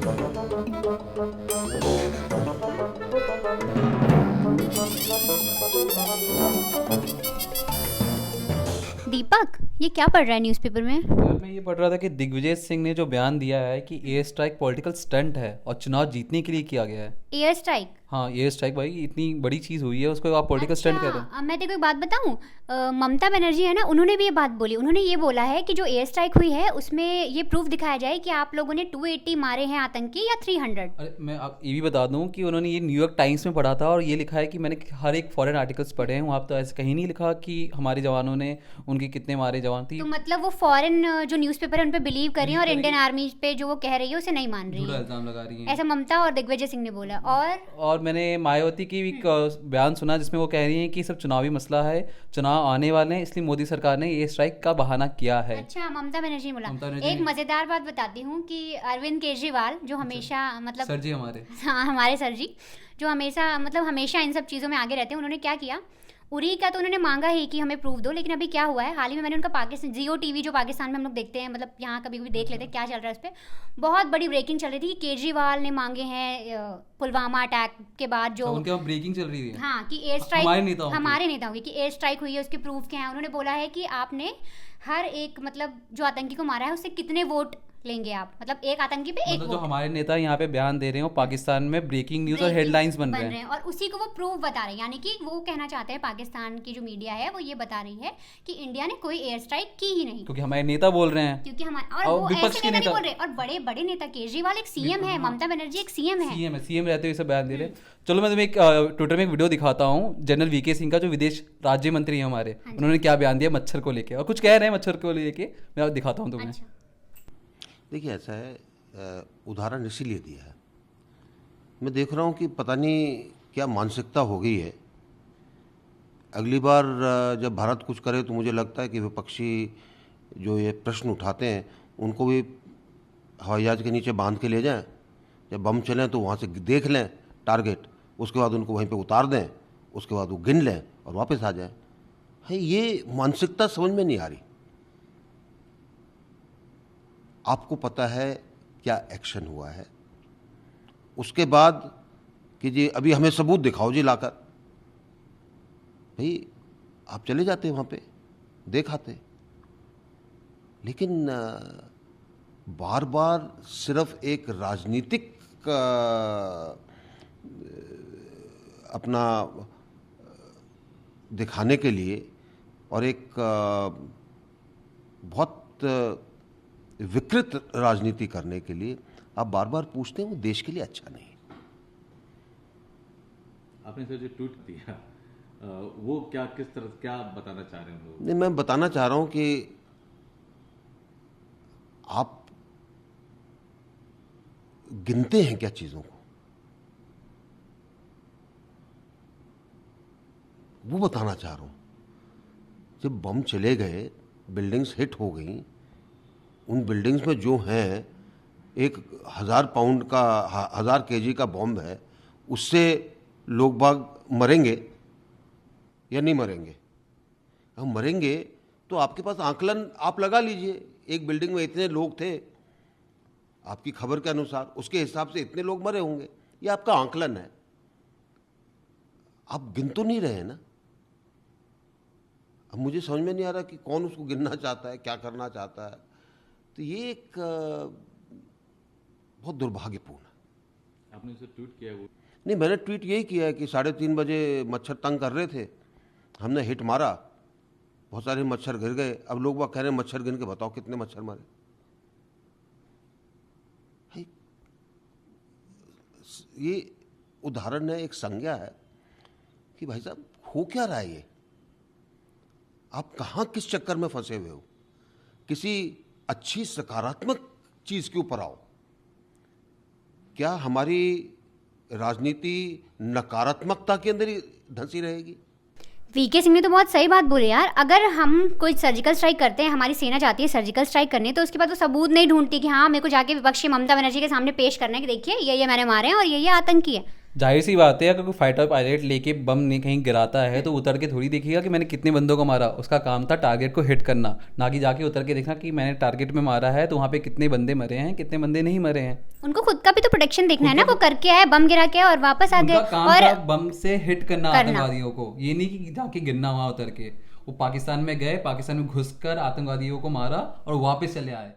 दीपक, ये क्या पढ़ रहा है न्यूज़पेपर में? यार मैं ये पढ़ रहा था कि दिग्विजय सिंह ने जो बयान दिया है कि एयर स्ट्राइक पॉलिटिकल स्टंट है और चुनाव जीतने के लिए किया गया है। Air strike? हाँ, एयर स्ट्राइक भाई इतनी बड़ी चीज़ हुई है, उसको आप पॉलिटिकल स्टंट कह रहे हैं। अब मैं तेरे को एक बात बताऊं, ममता बनर्जी है ना, उन्होंने भी ये बात बोली। उन्होंने ये बोला है कि जो एयर स्ट्राइक हुई है उसमें ये प्रूफ दिखाया जाए कि आप लोगों ने 280 मारे हैं आतंकी या 300। अरे मैं आप ये भी बता दूं कि उन्होंने ये न्यूयॉर्क टाइम्स में पढ़ा था और ये लिखा है कि मैंने हर एक फॉरेन आर्टिकल्स पढ़े हैं, वहाँ तो ऐसे कहीं नहीं लिखा कि हमारे जवानों ने उनके कितने मारे जवान थी। तो मतलब वो फॉरेन जो न्यूज़पेपर है उन पे बिलीव कर रही हैं और Believe इंडियन करेंगी। आर्मी पे जो वो कह रही है उसे नहीं मान रही झूठा है। इल्ज़ाम लगा रही हैं। ऐसा ममता और दिग्विजय सिंह ने बोला। और मैंने मायावती की भी एक बयान सुना जिसमें वो कह रही हैं कि सब चुनावी मसला है, चुनाव आने वाले हैं, इसलिए मोदी सरकार ने ये स्ट्राइक का बहाना किया है। अच्छा, ममता बनर्जी ने बोला। ममता बनर्जी एक ने- मजेदार बात बताती हूँ कि अरविंद केजरीवाल जो हमेशा मतलब सर जी हमारे हाँ, हमारे सर जी जो हमेशा इन सब चीज़ों में आगे रहते हैं, उन्होंने क्या किया, उरी का तो उन्होंने मांगा ही कि हमें प्रूफ दो। लेकिन अभी क्या हुआ है, हाल ही में मैंने उनका पाकिस्तान जियो टीवी जो पाकिस्तान में हम लोग देखते हैं, मतलब यहाँ कभी भी देख लेते हैं क्या चल रहा है उस पर, बहुत बड़ी ब्रेकिंग चल रही थी कि केजरीवाल ने मांगे हैं पुलवामा अटैक के बाद जो उनके वहाँ ब्रेकिंग चल रही है। हाँ कि एयर स्ट्राइक हमारे नेताओं की कि एयर स्ट्राइक हुई है, उसके प्रूफ क्या है। उन्होंने बोला है कि आपने हर एक मतलब जो आतंकी को मारा है उससे कितने वोट लेंगे आप, मतलब एक आतंकी पे एक मतलब जो वोट। हमारे नेता यहाँ पे बयान दे रहे हैं पाकिस्तान में ब्रेकिंग न्यूज़ और हेडलाइंस बन रहे हैं। और उसी को वो प्रूफ बता रहे हैं, यानी कि वो कहना चाहते हैं, पाकिस्तान की जो मीडिया है वो ये बता रही है कि इंडिया ने कोई एयर स्ट्राइक की ही नहीं, क्योंकि हमारे नेता बोल रहे हैं। क्योंकि हमारे और वो विपक्ष ऐसे के नेता नहीं नेता- बोल रहे, और बड़े बड़े नेता, केजरीवाल एक सीएम है, ममता बनर्जी एक सीएम है। सीएम रहते हुए सब बयान दे रहे हैं। चलो मैं तुम्हें एक ट्विटर में एक वीडियो दिखाता हूँ, जनरल वीके सिंह का जो विदेश राज्य मंत्री है हमारे, उन्होंने क्या बयान दिया मच्छर को लेके और कुछ कह रहे हैं मच्छर को लेके, मैं दिखाता हूँ तुम्हें। अच्छा, देखिए ऐसा है, उदाहरण इसीलिए दिया है, मैं देख रहा हूँ कि पता नहीं क्या मानसिकता हो गई है। अगली बार जब भारत कुछ करे तो मुझे लगता है कि विपक्षी जो ये प्रश्न उठाते हैं उनको भी हवाई जहाज के नीचे बांध के ले जाएं, जब बम चलें तो वहाँ से देख लें टारगेट, उसके बाद उनको वहीं पे उतार दें, उसके बाद वो गिन लें और वापस आ जाएं। है ये मानसिकता समझ में नहीं आ रही। आपको पता है क्या एक्शन हुआ है, उसके बाद कि जी अभी हमें सबूत दिखाओ जी लाकर, भाई आप चले जाते वहाँ पे देख आते। लेकिन बार बार सिर्फ एक राजनीतिक अपना दिखाने के लिए और एक बहुत विकृत राजनीति करने के लिए आप बार बार पूछते हैं, वो देश के लिए अच्छा नहीं। आपने सर जो ट्वीट दिया वो क्या किस तरह क्या बताना चाह रहे हैं लोग? नहीं, मैं बताना चाह रहा हूं कि आप गिनते हैं क्या चीजों को, वो बताना चाह रहा हूं। जब बम चले गए, बिल्डिंग्स हिट हो गई, उन बिल्डिंग्स में जो हैं 1000 पाउंड का 1000 केजी का बॉम्ब है, उससे लोग बाग मरेंगे या नहीं मरेंगे? हम मरेंगे तो आपके पास आंकलन आप लगा लीजिए, एक बिल्डिंग में इतने लोग थे, आपकी खबर के अनुसार उसके हिसाब से इतने लोग मरे होंगे, ये आपका आंकलन है। आप गिन तो नहीं रहे हैं ना। अब मुझे समझ में नहीं आ रहा कि कौन उसको गिनना चाहता है, क्या करना चाहता है। तो ये एक बहुत दुर्भाग्यपूर्ण है। आपने उसे ट्वीट किया वो? नहीं, मैंने ट्वीट यही किया है कि 3:30 बजे मच्छर तंग कर रहे थे, हमने हिट मारा, बहुत सारे मच्छर गिर गए। अब लोग वह कह रहे हैं मच्छर गिन के बताओ कितने मच्छर मारे। ये उदाहरण है, एक संज्ञा है कि भाई साहब हो क्या रहा है ये, आप कहाँ किस चक्कर में फंसे हुए हो। किसी अच्छी सकारात्मक चीज के ऊपर आओ। क्या हमारी राजनीति नकारात्मकता के अंदर ही धंसी रहेगी? वीके सिंह ने तो बहुत सही बात बोली यार। अगर हम कोई सर्जिकल स्ट्राइक करते हैं, हमारी सेना चाहती है सर्जिकल स्ट्राइक करने, तो उसके बाद वो सबूत नहीं ढूंढती कि हाँ मेरे को जाके विपक्षी ममता बनर्जी के सामने पेश करना है कि देखिए ये मैंने मारे हैं और ये आतंकी है। जाहिर सी बात है, अगर कोई फाइटर पायलट लेके बम नहीं कहीं गिराता है तो उतर के थोड़ी देखिएगा कि मैंने कितने बंदों को मारा। उसका काम था टारगेट को हिट करना, ना कि जाके उतर के देखना कि मैंने टारगेट में मारा है तो वहाँ पे कितने बंदे मरे हैं, कितने बंदे नहीं मरे हैं। उनको खुद का भी तो प्रोटेक्शन देखना है ना, वो करके आए, बम गिरा के आए और वापस आ गए। उनका काम और था बम से हिट करना आतंकवादियों को, ये नहीं कि जाके गिरना वहाँ उतर के। वो पाकिस्तान में गए, पाकिस्तान में घुसकर आतंकवादियों को मारा और वापस चले आए।